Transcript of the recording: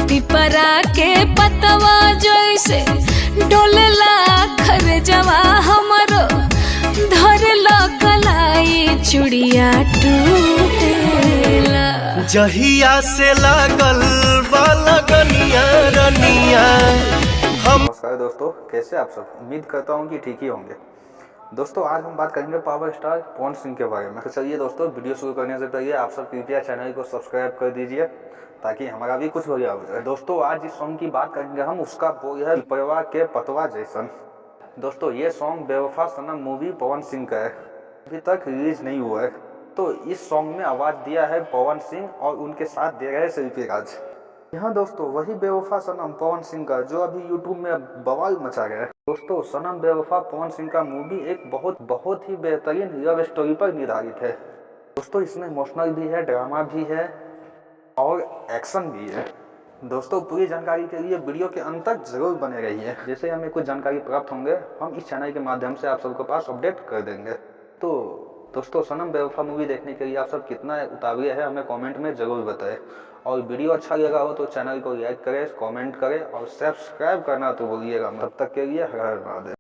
पिपरा के पतवा जैसे डोलेला खरजवा हमरो धरला कलाई चुड़िया टूटेला। जहिया से लागल बा लगनिया रनिया हम। नमस्कार दोस्तों, कैसे आप सब? उम्मीद करता हूँ कि ठीक ही होंगे। दोस्तों आज हम बात करेंगे पावर स्टार पवन सिंह के बारे में। तो चलिए दोस्तों, वीडियो शुरू करने से पहले आप सब कृपया चैनल को सब्सक्राइब कर दीजिए ताकि हमारा भी कुछ बढ़िया हो जाए। दोस्तों आज जिस सॉन्ग की बात करेंगे हम, उसका वो है पिपरवा के पतवा जैसन। दोस्तों ये सॉन्ग बेवफा सनम मूवी पवन सिंह का है, अभी तक रिलीज नहीं हुआ है। तो इस सॉन्ग में आवाज़ दिया है पवन सिंह और उनके साथ दे रहे हैं शिल्पी राज। यहाँ दोस्तों वही बेवफा सनम पवन सिंह का जो अभी यूट्यूब में बवाल मचा गया है। दोस्तों सनम बेवफा पवन सिंह का मूवी एक बहुत ही बेहतरीन लव स्टोरी पर निर्धारित है। दोस्तों इसमें इमोशनल भी है, ड्रामा भी है और एक्शन भी है। दोस्तों पूरी जानकारी के लिए वीडियो के अंत तक जरूर बने रहिए। जैसे हमें कुछ जानकारी प्राप्त होंगे हम इस चैनल के माध्यम से आप सबके पास अपडेट कर देंगे। तो दोस्तों सनम बेवफा मूवी देखने के लिए आप सब कितना उतावले हैं हमें कमेंट में ज़रूर बताएं। और वीडियो अच्छा लगा हो तो चैनल को लाइक करें, कमेंट करें और सब्सक्राइब करना तो भूलिएगा। तब तक के लिए हर हर महादेव।